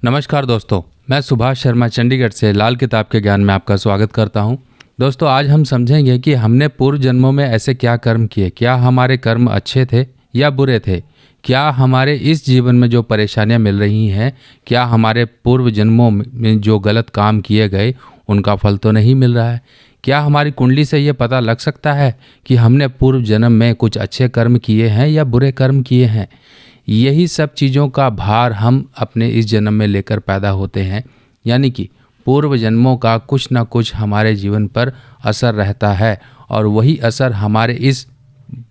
नमस्कार दोस्तों, मैं सुभाष शर्मा चंडीगढ़ से लाल किताब के ज्ञान में आपका स्वागत करता हूं। दोस्तों, आज हम समझेंगे कि हमने पूर्व जन्मों में ऐसे क्या कर्म किए। क्या हमारे कर्म अच्छे थे या बुरे थे? क्या हमारे इस जीवन में जो परेशानियां मिल रही हैं, क्या हमारे पूर्व जन्मों में जो गलत काम किए गए उनका फल तो नहीं मिल रहा है? क्या हमारी कुंडली से ये पता लग सकता है कि हमने पूर्व जन्म में कुछ अच्छे कर्म किए हैं या बुरे कर्म किए हैं? यही सब चीज़ों का भार हम अपने इस जन्म में लेकर पैदा होते हैं, यानी कि पूर्व जन्मों का कुछ ना कुछ हमारे जीवन पर असर रहता है और वही असर हमारे इस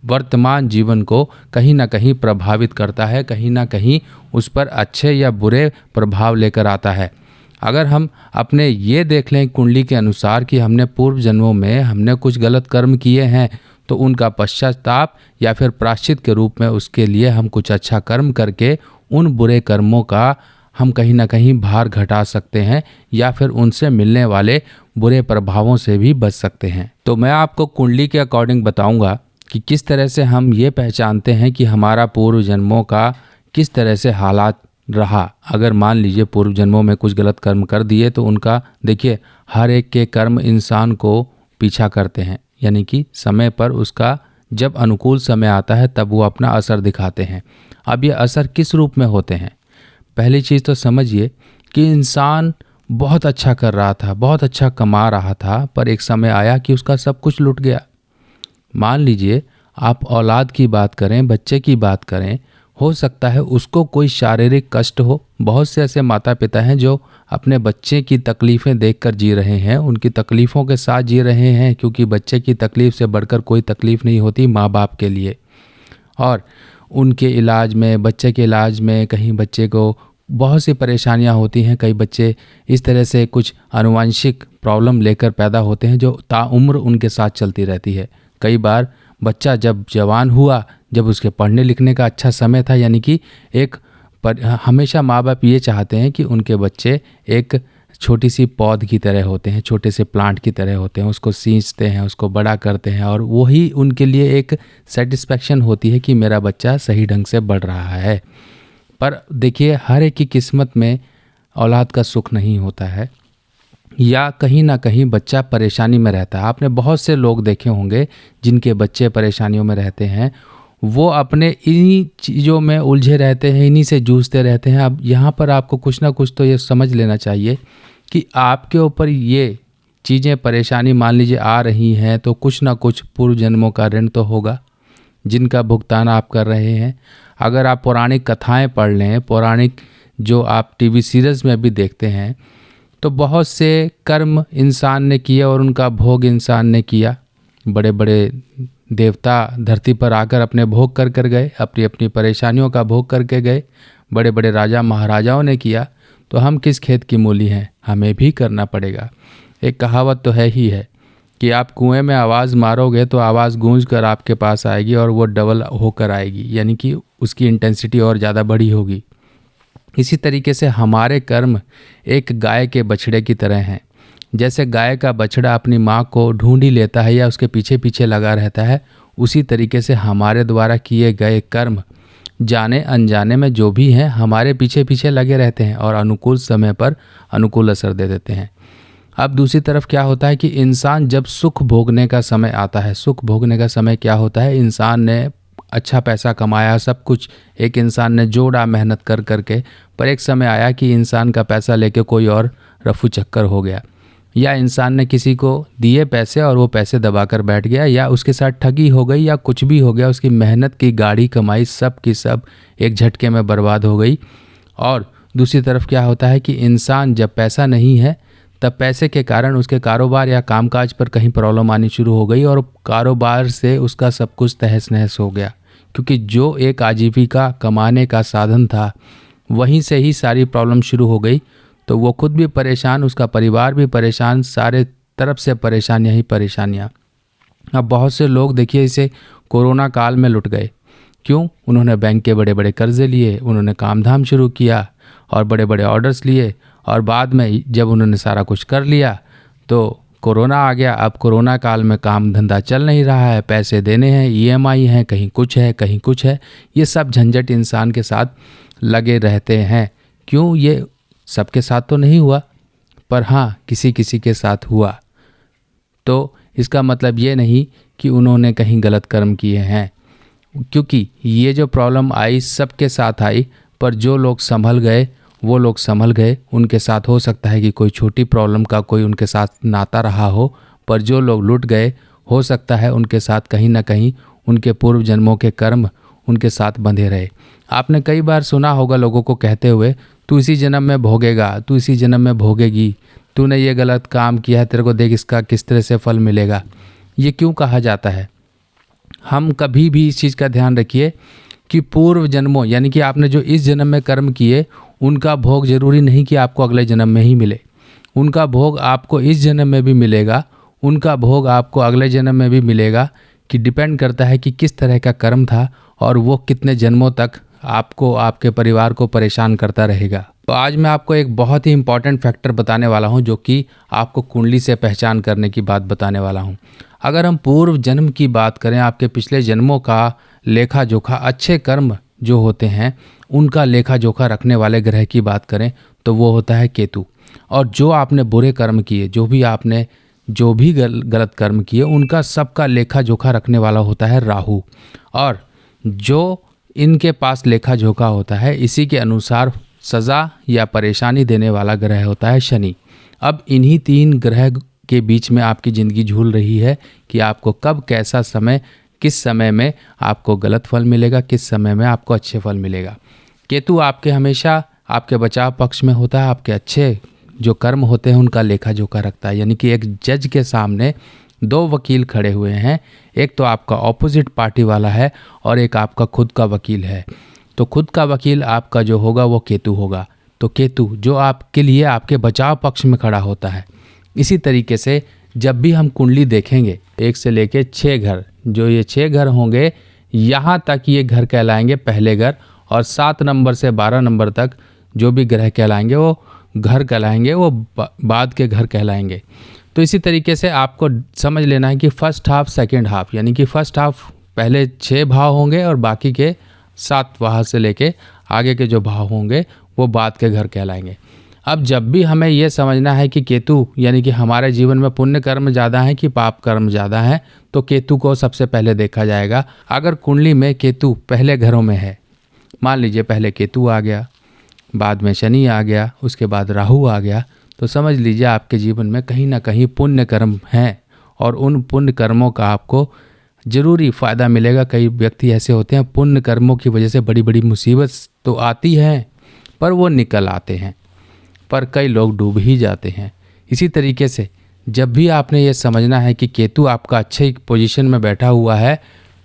वर्तमान जीवन को कहीं ना कहीं प्रभावित करता है, कहीं ना कहीं उस पर अच्छे या बुरे प्रभाव लेकर आता है। अगर हम अपने ये देख लें कुंडली के अनुसार कि हमने पूर्व जन्मों में हमने कुछ गलत कर्म किए हैं, तो उनका पश्चाताप या फिर प्रायश्चित के रूप में उसके लिए हम कुछ अच्छा कर्म करके उन बुरे कर्मों का हम कहीं ना कहीं भार घटा सकते हैं या फिर उनसे मिलने वाले बुरे प्रभावों से भी बच सकते हैं। तो मैं आपको कुंडली के अकॉर्डिंग बताऊंगा कि किस तरह से हम ये पहचानते हैं कि हमारा पूर्व जन्मों का किस तरह से हालात रहा। अगर मान लीजिए पूर्व जन्मों में कुछ गलत कर्म कर दिए तो उनका देखिए, हर एक के कर्म इंसान को पीछा करते हैं, यानी कि समय पर उसका जब अनुकूल समय आता है तब वो अपना असर दिखाते हैं। अब ये असर किस रूप में होते हैं? पहली चीज़ तो समझिए कि इंसान बहुत अच्छा कर रहा था, बहुत अच्छा कमा रहा था, पर एक समय आया कि उसका सब कुछ लुट गया। मान लीजिए आप औलाद की बात करें, बच्चे की बात करें, हो सकता है उसको कोई शारीरिक कष्ट हो। बहुत से ऐसे माता पिता हैं जो अपने बच्चे की तकलीफ़ें देखकर जी रहे हैं, उनकी तकलीफ़ों के साथ जी रहे हैं, क्योंकि बच्चे की तकलीफ़ से बढ़कर कोई तकलीफ़ नहीं होती माँ बाप के लिए। और उनके इलाज में, बच्चे के इलाज में कहीं बच्चे को बहुत सी परेशानियां होती हैं। कई बच्चे इस तरह से कुछ आनुवंशिक प्रॉब्लम लेकर पैदा होते हैं जो ताउम्र उनके साथ चलती रहती है। कई बार बच्चा जब जवान हुआ, जब उसके पढ़ने लिखने का अच्छा समय था, यानी कि हमेशा माँ बाप ये चाहते हैं कि उनके बच्चे एक छोटी सी पौध की तरह होते हैं, छोटे से प्लांट की तरह होते हैं, उसको सींचते हैं, उसको बड़ा करते हैं और वही उनके लिए एक सेटिस्फैक्शन होती है कि मेरा बच्चा सही ढंग से बढ़ रहा है। पर देखिए, हर एक की किस्मत में औलाद का सुख नहीं होता है, या कहीं ना कहीं बच्चा परेशानी में रहता है। आपने बहुत से लोग देखे होंगे जिनके बच्चे परेशानियों में रहते हैं, वो अपने इन्हीं चीज़ों में उलझे रहते हैं, इन्हीं से जूझते रहते हैं। अब यहाँ पर आपको कुछ ना कुछ तो ये समझ लेना चाहिए कि आपके ऊपर ये चीज़ें परेशानी मान लीजिए आ रही हैं, तो कुछ ना कुछ पूर्व जन्मों का ऋण तो होगा जिनका भुगतान आप कर रहे हैं। अगर आप पौराणिक कथाएं पढ़ लें, पौराणिक जो आप टीवी सीरीज़ में भी देखते हैं, तो बहुत से कर्म इंसान ने किए और उनका भोग इंसान ने किया। बड़े बड़े देवता धरती पर आकर अपने भोग कर कर गए, अपनी अपनी परेशानियों का भोग करके गए। बड़े बड़े राजा महाराजाओं ने किया, तो हम किस खेत की मूली हैं, हमें भी करना पड़ेगा। एक कहावत तो है ही है कि आप कुएं में आवाज़ मारोगे तो आवाज़ गूंज कर आपके पास आएगी और वो डबल होकर आएगी, यानी कि उसकी इंटेंसिटी और ज़्यादा बड़ी होगी। इसी तरीके से हमारे कर्म एक गाय के बछड़े की तरह हैं। जैसे गाय का बछड़ा अपनी माँ को ढूंढ ही लेता है या उसके पीछे पीछे लगा रहता है, उसी तरीके से हमारे द्वारा किए गए कर्म जाने अनजाने में जो भी हैं हमारे पीछे पीछे लगे रहते हैं और अनुकूल समय पर अनुकूल असर दे देते हैं। अब दूसरी तरफ क्या होता है कि इंसान जब सुख भोगने का समय आता है, सुख भोगने का समय क्या होता है, इंसान ने अच्छा पैसा कमाया, सब कुछ एक इंसान ने जोड़ा मेहनत कर करके, पर एक समय आया कि इंसान का पैसा लेके कोई और रफू चक्कर हो गया, या इंसान ने किसी को दिए पैसे और वो पैसे दबाकर बैठ गया, या उसके साथ ठगी हो गई, या कुछ भी हो गया, उसकी मेहनत की गाढ़ी कमाई सब की सब एक झटके में बर्बाद हो गई। और दूसरी तरफ क्या होता है कि इंसान जब पैसा नहीं है तब पैसे के कारण उसके कारोबार या कामकाज पर कहीं प्रॉब्लम आनी शुरू हो गई और कारोबार से उसका सब कुछ तहस नहस हो गया, क्योंकि जो एक आजीविका कमाने का साधन था वहीं से ही सारी प्रॉब्लम शुरू हो गई। तो वो खुद भी परेशान, उसका परिवार भी परेशान, सारे तरफ से परेशानियां ही परेशानियां। अब बहुत से लोग देखिए इसे कोरोना काल में लुट गए। क्यों? उन्होंने बैंक के बड़े बड़े कर्जे लिए, उन्होंने काम धाम शुरू किया और बड़े बड़े ऑर्डर्स लिए, और बाद में जब उन्होंने सारा कुछ कर लिया तो कोरोना आ गया। अब कोरोना काल में काम धंधा चल नहीं रहा है, पैसे देने हैं, ईएमआई हैं, कहीं कुछ है कहीं कुछ है, ये सब झंझट इंसान के साथ लगे रहते हैं। क्यों? ये सबके साथ तो नहीं हुआ, पर हाँ किसी किसी के साथ हुआ। तो इसका मतलब ये नहीं कि उन्होंने कहीं गलत कर्म किए हैं, क्योंकि ये जो प्रॉब्लम आई सबके साथ आई, पर जो लोग संभल गए वो लोग संभल गए। उनके साथ हो सकता है कि कोई छोटी प्रॉब्लम का कोई उनके साथ नाता रहा हो, पर जो लोग लुट गए हो सकता है उनके साथ कहीं ना कहीं उनके पूर्व जन्मों के कर्म उनके साथ बंधे रहे। आपने कई बार सुना होगा लोगों को कहते हुए, तू इसी जन्म में भोगेगा, तू इसी जन्म में भोगेगी, तूने ये गलत काम किया है, तेरे को देख इसका किस तरह से फल मिलेगा। ये क्यों कहा जाता है? हम कभी भी इस चीज़ का ध्यान रखिए कि पूर्व जन्मों यानी कि आपने जो इस जन्म में कर्म किए उनका भोग जरूरी नहीं कि आपको अगले जन्म में ही मिले। उनका भोग आपको इस जन्म में भी मिलेगा, उनका भोग आपको अगले जन्म में भी मिलेगा, कि डिपेंड करता है कि किस तरह का कर्म था और वो कितने जन्मों तक आपको आपके परिवार को परेशान करता रहेगा। तो आज मैं आपको एक बहुत ही इंपॉर्टेंट फैक्टर बताने वाला हूँ, जो कि आपको कुंडली से पहचान करने की बात बताने वाला हूँ। अगर हम पूर्व जन्म की बात करें, आपके पिछले जन्मों का लेखा जोखा, अच्छे कर्म जो होते हैं उनका लेखा जोखा रखने वाले ग्रह की बात करें तो वो होता है केतु। और जो आपने बुरे कर्म किए, जो भी गलत कर्म किए, उनका सबका लेखा जोखा रखने वाला होता है राहु। और जो इनके पास लेखा जोखा होता है, इसी के अनुसार सज़ा या परेशानी देने वाला ग्रह होता है शनि। अब इन्हीं 3 ग्रह के बीच में आपकी ज़िंदगी झूल रही है कि आपको कब कैसा समय, किस समय में आपको गलत फल मिलेगा, किस समय में आपको अच्छे फल मिलेगा। केतु आपके हमेशा आपके बचाव पक्ष में होता है, आपके अच्छे जो कर्म होते हैं उनका लेखा जोखा रखता है। यानी कि एक जज के सामने 2 वकील खड़े हुए हैं, एक तो आपका ऑपोजिट पार्टी वाला है और एक आपका खुद का वकील है। तो खुद का वकील आपका जो होगा वो केतु होगा। तो केतु जो आपके लिए आपके बचाव पक्ष में खड़ा होता है। इसी तरीके से जब भी हम कुंडली देखेंगे, 1 से लेके 6 घर, जो ये 6 घर होंगे, यहाँ तक ये घर कहलाएंगे पहले घर, और 7 नंबर से 12 नंबर तक जो भी ग्रह कहलाएंगे वो घर कहलाएंगे, वो बाद के घर कहलाएंगे। तो इसी तरीके से आपको समझ लेना है कि फर्स्ट हाफ सेकंड हाफ, यानी कि फर्स्ट हाफ पहले 6 भाव होंगे और बाकी के 7 वहाँ से लेके आगे के जो भाव होंगे वो बाद के घर कहलाएंगे। अब जब भी हमें ये समझना है कि केतु यानी कि हमारे जीवन में पुण्य कर्म ज़्यादा हैं कि पाप कर्म ज़्यादा हैं, तो केतु को सबसे पहले देखा जाएगा। अगर कुंडली में केतु पहले घरों में है, मान लीजिए पहले केतु आ गया, बाद में शनि आ गया, उसके बाद राहु आ गया, तो समझ लीजिए आपके जीवन में कहीं ना कहीं पुण्य कर्म हैं और उन पुण्य कर्मों का आपको ज़रूरी फ़ायदा मिलेगा। कई व्यक्ति ऐसे होते हैं पुण्य कर्मों की वजह से बड़ी बड़ी मुसीबत तो आती है पर वो निकल आते हैं, पर कई लोग डूब ही जाते हैं। इसी तरीके से जब भी आपने ये समझना है कि केतु आपका अच्छे पोजीशन में बैठा हुआ है,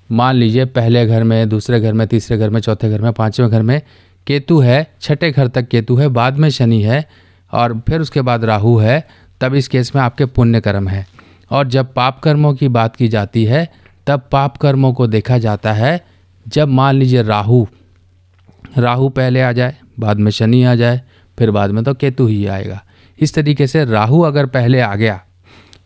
मान लीजिए पहले घर में, दूसरे घर में, तीसरे घर में, चौथे घर में, 5वें घर में केतु है, 6ठे घर तक केतु है, बाद में शनि है और फिर उसके बाद राहु है, तब इस केस में आपके पुण्य कर्म है। और जब पाप कर्मों की बात की जाती है तब पाप कर्मों को देखा जाता है जब मान लीजिए राहु पहले आ जाए, बाद में शनि आ जाए, फिर बाद में तो केतु ही आएगा। इस तरीके से राहु अगर पहले आ गया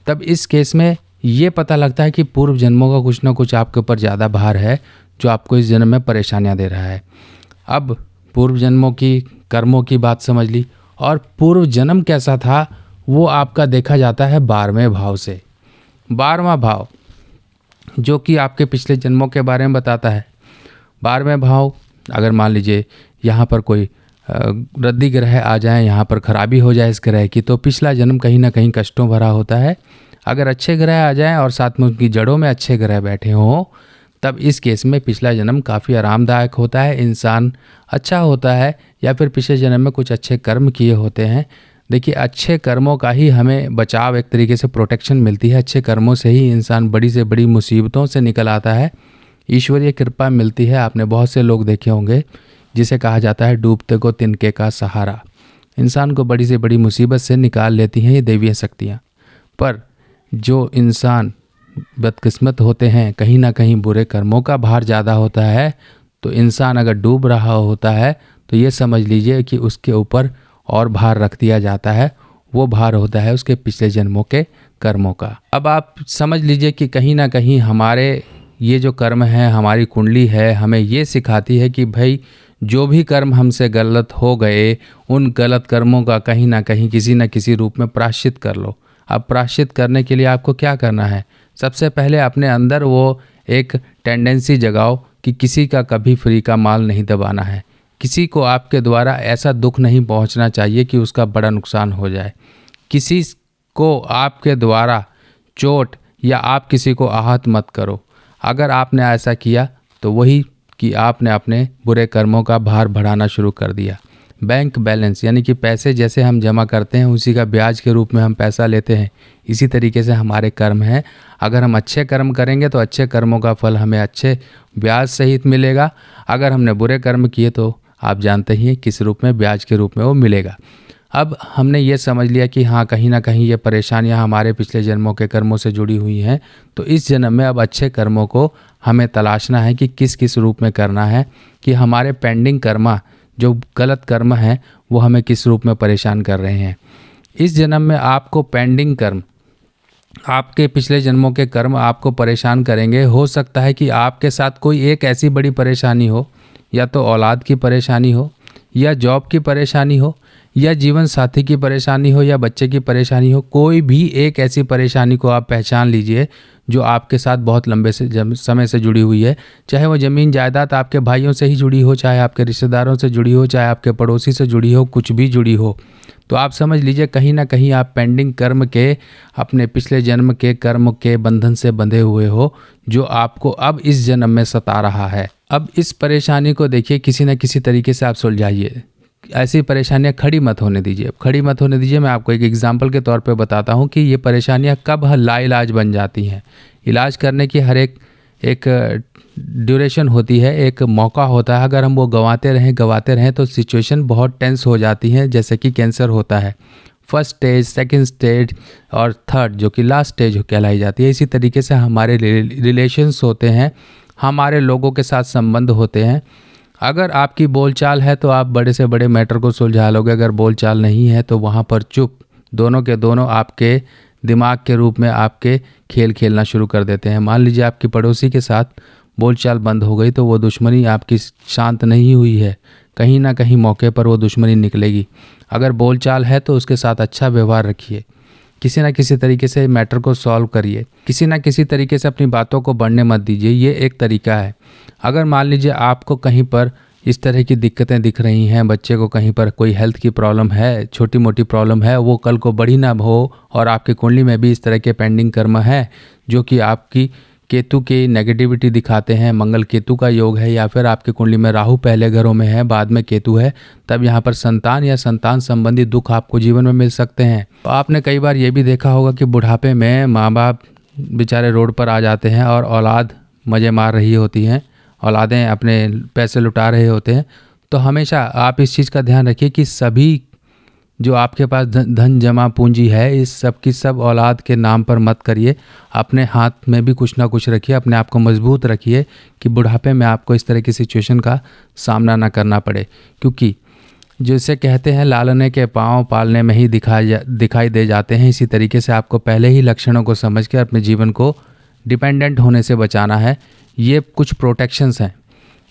तब इस केस में ये पता लगता है कि पूर्व जन्मों का कुछ ना कुछ आपके ऊपर ज़्यादा भार है जो आपको इस जन्म में परेशानियां दे रहा है। अब पूर्व जन्मों की कर्मों की बात समझ ली, और पूर्व जन्म कैसा था वो आपका देखा जाता है 12वें भाव से। 12वां भाव जो कि आपके पिछले जन्मों के बारे में बताता है। 12वें भाव अगर मान लीजिए यहाँ पर कोई रद्दी ग्रह आ जाए, यहाँ पर खराबी हो जाए इस ग्रह की, तो पिछला जन्म कहीं ना कहीं कष्टों भरा होता है। अगर अच्छे ग्रह आ जाएं और साथ में उनकी जड़ों में अच्छे ग्रह बैठे हों, तब इस केस में पिछला जन्म काफ़ी आरामदायक होता है, इंसान अच्छा होता है, या फिर पिछले जन्म में कुछ अच्छे कर्म किए होते हैं। देखिए अच्छे कर्मों का ही हमें बचाव, एक तरीके से प्रोटेक्शन मिलती है। अच्छे कर्मों से ही इंसान बड़ी से बड़ी मुसीबतों से निकल आता है, ईश्वरीय कृपा मिलती है। आपने बहुत से लोग देखे होंगे जिसे कहा जाता है डूबते को तिनके का सहारा। इंसान को बड़ी से बड़ी मुसीबत से निकाल लेती हैं ये दैवीय शक्तियाँ। पर जो इंसान बदकिस्मत होते हैं, कहीं ना कहीं बुरे कर्मों का भार ज़्यादा होता है, तो इंसान अगर डूब रहा होता है तो ये समझ लीजिए कि उसके ऊपर और भार रख दिया जाता है। वो भार होता है उसके पिछले जन्मों के कर्मों का। अब आप समझ लीजिए कि कहीं ना कहीं हमारे ये जो कर्म है, हमारी कुंडली है, हमें ये सिखाती है कि भाई जो भी कर्म हमसे गलत हो गए, उन गलत कर्मों का कहीं ना कहीं किसी न किसी रूप में प्रायश्चित कर लो। अब प्रायश्चित करने के लिए आपको क्या करना है? सबसे पहले अपने अंदर वो एक टेंडेंसी जगाओ कि किसी का कभी फ्री का माल नहीं दबाना है। किसी को आपके द्वारा ऐसा दुख नहीं पहुंचना चाहिए कि उसका बड़ा नुकसान हो जाए। किसी को आपके द्वारा चोट या आप किसी को आहत मत करो। अगर आपने ऐसा किया तो वही कि आपने अपने बुरे कर्मों का भार बढ़ाना शुरू कर दिया। बैंक बैलेंस यानी कि पैसे जैसे हम जमा करते हैं उसी का ब्याज के रूप में हम पैसा लेते हैं, इसी तरीके से हमारे कर्म हैं। अगर हम अच्छे कर्म करेंगे तो अच्छे कर्मों का फल हमें अच्छे ब्याज सहित मिलेगा। अगर हमने बुरे कर्म किए तो आप जानते ही हैं किस रूप में, ब्याज के रूप में वो मिलेगा। अब हमने ये समझ लिया कि हाँ, कहीं ना कहीं ये परेशानियाँ हमारे पिछले जन्मों के कर्मों से जुड़ी हुई हैं। तो इस जन्म में अब अच्छे कर्मों को हमें तलाशना है कि किस किस रूप में करना है, कि हमारे पेंडिंग कर्मा जो गलत कर्म हैं वो हमें किस रूप में परेशान कर रहे हैं। इस जन्म में आपको पेंडिंग कर्म, आपके पिछले जन्मों के कर्म आपको परेशान करेंगे। हो सकता है कि आपके साथ कोई एक ऐसी बड़ी परेशानी हो, या तो औलाद की परेशानी हो, या जॉब की परेशानी हो, या जीवन साथी की परेशानी हो, या बच्चे की परेशानी हो। कोई भी एक ऐसी परेशानी को आप पहचान लीजिए जो आपके साथ बहुत लंबे समय से जुड़ी हुई है। चाहे वो ज़मीन जायदाद आपके भाइयों से ही जुड़ी हो, चाहे आपके रिश्तेदारों से जुड़ी हो, चाहे आपके पड़ोसी से जुड़ी हो, कुछ भी जुड़ी हो, तो आप समझ लीजिए कहीं ना कहीं आप पेंडिंग कर्म के, अपने पिछले जन्म के कर्म के बंधन से बंधे हुए हो, जो आपको अब इस जन्म में सता रहा है। अब इस परेशानी को देखिए, किसी न किसी तरीके से आप सुलझाइए। ऐसी परेशानियां खड़ी मत होने दीजिए। खड़ी मत होने दीजिए। मैं आपको एक एग्जांपल के तौर पे बताता हूं कि ये परेशानियां कब लाइलाज बन जाती हैं। इलाज करने की हर एक ड्यूरेशन होती है, एक मौका होता है। अगर हम वो गंवाते रहें तो सिचुएशन बहुत टेंस हो जाती है। जैसे कि कैंसर होता है, फर्स्ट स्टेज, सेकंड स्टेज और थर्ड जो कि लास्ट स्टेज कहलाई जाती है। इसी तरीके से हमारे रिलेशंस होते हैं, हमारे लोगों के साथ संबंध होते हैं। अगर आपकी बोलचाल है तो आप बड़े से बड़े मैटर को सुलझा लोगे। अगर बोलचाल नहीं है तो वहाँ पर चुप, दोनों के दोनों आपके दिमाग के रूप में आपके खेल खेलना शुरू कर देते हैं। मान लीजिए आपकी पड़ोसी के साथ बोलचाल बंद हो गई तो वो दुश्मनी आपकी शांत नहीं हुई है, कहीं ना कहीं मौके पर वो दुश्मनी निकलेगी। अगर बोलचाल है तो उसके साथ अच्छा व्यवहार रखिए, किसी ना किसी तरीके से मैटर को सॉल्व करिए, किसी ना किसी तरीके से अपनी बातों को बढ़ने मत दीजिए। ये एक तरीका है। अगर मान लीजिए आपको कहीं पर इस तरह की दिक्कतें दिख रही हैं, बच्चे को कहीं पर कोई हेल्थ की प्रॉब्लम है, छोटी मोटी प्रॉब्लम है, वो कल को बड़ी ना हो, और आपकी कुंडली में भी इस तरह के पेंडिंग कर्म है जो कि आपकी केतु की नेगेटिविटी दिखाते हैं, मंगल केतु का योग है, या फिर आपकी कुंडली में राहु पहले घरों में है, बाद में केतु है, तब यहाँ पर संतान या संतान संबंधी दुख आपको जीवन में मिल सकते हैं। तो आपने कई बार ये भी देखा होगा कि बुढ़ापे में माँ बाप बेचारे रोड पर आ जाते हैं और औलाद मज़े मार रही होती हैं, औलादें अपने पैसे लुटा रहे होते हैं। तो हमेशा आप इस चीज़ का ध्यान रखिए कि सभी जो आपके पास धन जमा पूंजी है, इस सब की सब औलाद के नाम पर मत करिए। अपने हाथ में भी कुछ ना कुछ रखिए, अपने आप को मजबूत रखिए कि बुढ़ापे में आपको इस तरह की सिचुएशन का सामना ना करना पड़े। क्योंकि जैसे कहते हैं लालने के पाँव पालने में ही दिखाई दे जाते हैं, इसी तरीके से आपको पहले ही लक्षणों को समझ कर अपने जीवन को डिपेंडेंट होने से बचाना है। ये कुछ प्रोटेक्शंस हैं।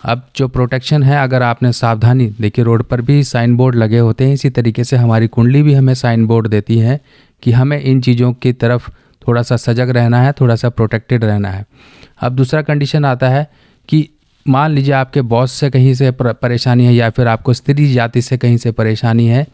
अब जो प्रोटेक्शन है, अगर आपने सावधानी, देखिए रोड पर भी साइन बोर्ड लगे होते हैं, इसी तरीके से हमारी कुंडली भी हमें साइन बोर्ड देती है कि हमें इन चीज़ों की तरफ थोड़ा सा सजग रहना है, थोड़ा सा प्रोटेक्टेड रहना है। अब दूसरा कंडीशन आता है कि मान लीजिए आपके बॉस से कहीं से परेशानी है, या फिर आपको स्त्री जाति से कहीं से परेशानी है,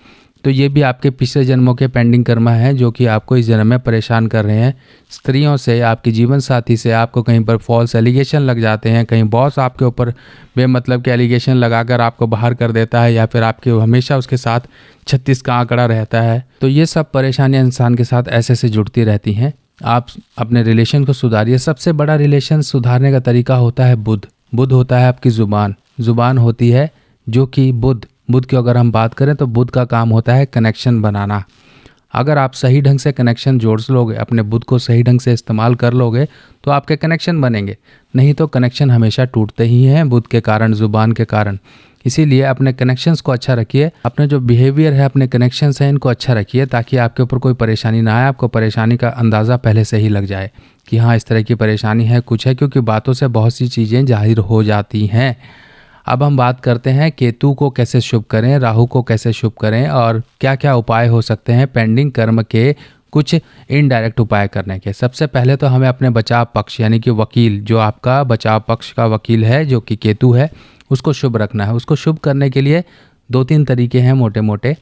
तो ये भी आपके पिछले जन्मों के पेंडिंग कर्म हैं जो कि आपको इस जन्म में परेशान कर रहे हैं। स्त्रियों से, आपके जीवन साथी से आपको कहीं पर फॉल्स एलिगेशन लग जाते हैं, कहीं बॉस आपके ऊपर बेमतलब के एलिगेशन लगाकर आपको बाहर कर देता है, या फिर आपके हमेशा उसके साथ 36 का आंकड़ा रहता है। तो ये सब परेशानियाँ इंसान के साथ ऐसे से जुड़ती रहती हैं। आप अपने रिलेशन को सुधारिए। सबसे बड़ा रिलेशन सुधारने का तरीका होता है बुध। बुध होता है आपकी ज़ुबान। ज़ुबान होती है जो कि बुध की अगर हम बात करें तो बुध का काम होता है कनेक्शन बनाना। अगर आप सही ढंग से कनेक्शन जोड़ लोगे, अपने बुध को सही ढंग से इस्तेमाल कर लोगे तो आपके कनेक्शन बनेंगे, नहीं तो कनेक्शन हमेशा टूटते ही हैं बुध के कारण, ज़ुबान के कारण। इसीलिए अपने कनेक्शंस को अच्छा रखिए, अपने जो बिहेवियर है, अपने कनेक्शंस हैं, इनको अच्छा रखिए ताकि आपके ऊपर कोई परेशानी ना आए। आपको परेशानी का अंदाज़ा पहले से ही लग जाए कि हाँ इस तरह की परेशानी है, कुछ है, क्योंकि बातों से बहुत सी चीज़ें जाहिर हो जाती हैं। अब हम बात करते हैं केतु को कैसे शुभ करें, राहु को कैसे शुभ करें और क्या क्या उपाय हो सकते हैं पेंडिंग कर्म के कुछ इनडायरेक्ट उपाय करने के। सबसे पहले तो हमें अपने बचाव पक्ष यानी कि वकील, जो आपका बचाव पक्ष का वकील है जो कि केतु है, उसको शुभ रखना है। उसको शुभ करने के लिए 2-3 तरीके हैं मोटे मोटे।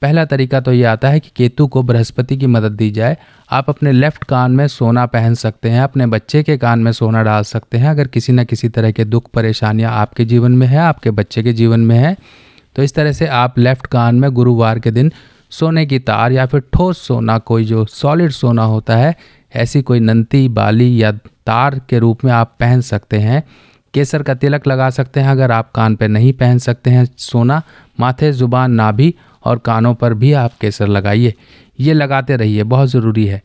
पहला तरीका तो ये आता है कि केतु को बृहस्पति की मदद दी जाए। आप अपने लेफ्ट कान में सोना पहन सकते हैं, अपने बच्चे के कान में सोना डाल सकते हैं। अगर किसी न किसी तरह के दुख परेशानियां आपके जीवन में है, आपके बच्चे के जीवन में है, तो इस तरह से आप लेफ्ट कान में गुरुवार के दिन सोने की तार या फिर ठोस सोना, कोई जो सॉलिड सोना होता है, ऐसी कोई नंती, बाली या तार के रूप में आप पहन सकते हैं। केसर का तिलक लगा सकते हैं अगर आप कान पे नहीं पहन सकते हैं सोना। माथे, जुबान, नाभि और कानों पर भी आप केसर लगाइए। ये लगाते रहिए, बहुत ज़रूरी है।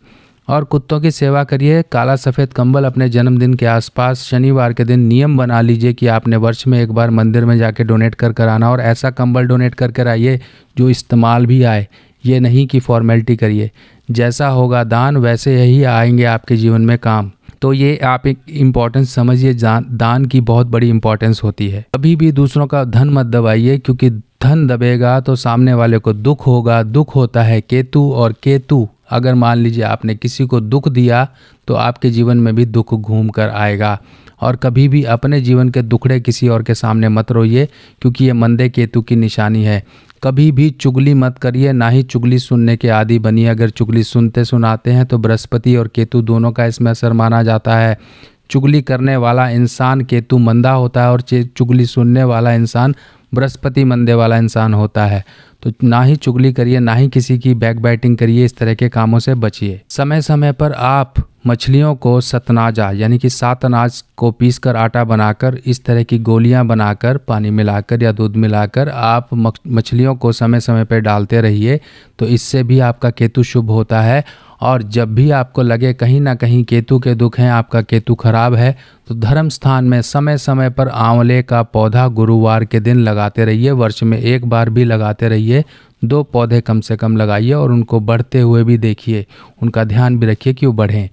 और कुत्तों की सेवा करिए। काला सफ़ेद कंबल अपने जन्मदिन के आसपास शनिवार के दिन नियम बना लीजिए कि आपने वर्ष में एक बार मंदिर में जाके डोनेट कर आना, और ऐसा कंबल डोनेट कर आइए जो इस्तेमाल भी आए। ये नहीं कि फॉर्मेलिटी करिए। जैसा होगा दान वैसे यही आएंगे आपके जीवन में काम। तो ये आप एक इम्पॉर्टेंस समझिए, दान की बहुत बड़ी इम्पॉर्टेंस होती है। कभी भी दूसरों का धन मत दबाइए, क्योंकि धन दबेगा तो सामने वाले को दुख होगा। दुख होता है केतु, और केतु अगर मान लीजिए आपने किसी को दुख दिया तो आपके जीवन में भी दुख घूम कर आएगा। और कभी भी अपने जीवन के दुखड़े किसी और के सामने मत रोइए, क्योंकि ये मंदे केतु की निशानी है। कभी भी चुगली मत करिए, ना ही चुगली सुनने के आदी बनिए। अगर चुगली सुनते सुनाते हैं तो बृहस्पति और केतु दोनों का इसमें असर माना जाता है। चुगली करने वाला इंसान केतु मंदा होता है और चुगली सुनने वाला इंसान बृहस्पति मंदे वाला इंसान होता है। तो ना ही चुगली करिए, ना ही किसी की बैक बैटिंग करिए, इस तरह के कामों से बचिए। समय समय पर आप मछलियों को सतनाजा यानी कि 7 अनाज को पीसकर आटा बनाकर, इस तरह की गोलियां बनाकर, पानी मिलाकर या दूध मिलाकर आप मछलियों को समय समय पर डालते रहिए। तो इससे भी आपका केतु शुभ होता है। और जब भी आपको लगे कहीं ना कहीं केतु के दुख हैं, आपका केतु खराब है, तो धर्म स्थान में समय समय पर आंवले का पौधा गुरुवार के दिन लगाते रहिए। वर्ष में एक बार भी लगाते रहिए। 2 पौधे कम से कम लगाइए और उनको बढ़ते हुए भी देखिए, उनका ध्यान भी रखिए कि वो बढ़ें।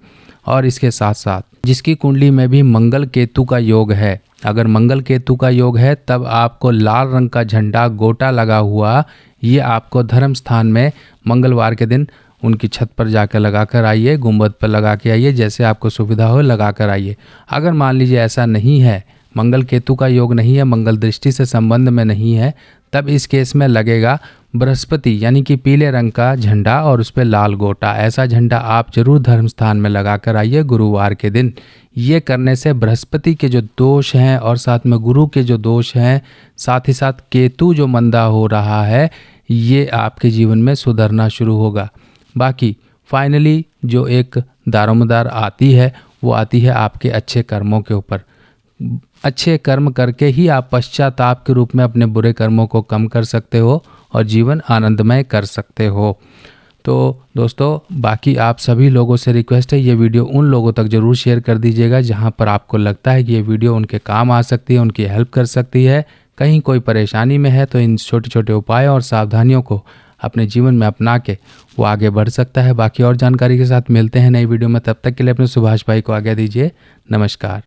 और इसके साथ साथ जिसकी कुंडली में भी मंगल केतु का योग है, अगर मंगल केतु का योग है, तब आपको लाल रंग का झंडा गोटा लगा हुआ, ये आपको धर्म स्थान में मंगलवार के दिन उनकी छत पर जाकर लगा कर आइए, गुंबद पर लगा के आइए, जैसे आपको सुविधा हो लगा कर आइए। अगर मान लीजिए ऐसा नहीं है, मंगल केतु का योग नहीं है, मंगल दृष्टि से संबंध में नहीं है, तब इस केस में लगेगा बृहस्पति यानी कि पीले रंग का झंडा और उस पर लाल गोटा। ऐसा झंडा आप जरूर धर्म स्थान में लगा कर आइए गुरुवार के दिन। ये करने से बृहस्पति के जो दोष हैं और साथ में गुरु के जो दोष हैं, साथ ही साथ केतु जो मंदा हो रहा है, ये आपके जीवन में सुधरना शुरू होगा। बाकी फाइनली जो एक दारोमदार आती है, वो आती है आपके अच्छे कर्मों के ऊपर। अच्छे कर्म करके ही आप पश्चाताप के रूप में अपने बुरे कर्मों को कम कर सकते हो और जीवन आनंदमय कर सकते हो। तो दोस्तों, बाकी आप सभी लोगों से रिक्वेस्ट है, ये वीडियो उन लोगों तक ज़रूर शेयर कर दीजिएगा जहां पर आपको लगता है कि ये वीडियो उनके काम आ सकती है, उनकी हेल्प कर सकती है। कहीं कोई परेशानी में है तो इन छोटे छोटे उपाय और सावधानियों को अपने जीवन में अपना के वो आगे बढ़ सकता है। बाकी और जानकारी के साथ मिलते हैं नई वीडियो में। तब तक के लिए अपने सुभाष भाई को आज्ञा दीजिए। नमस्कार।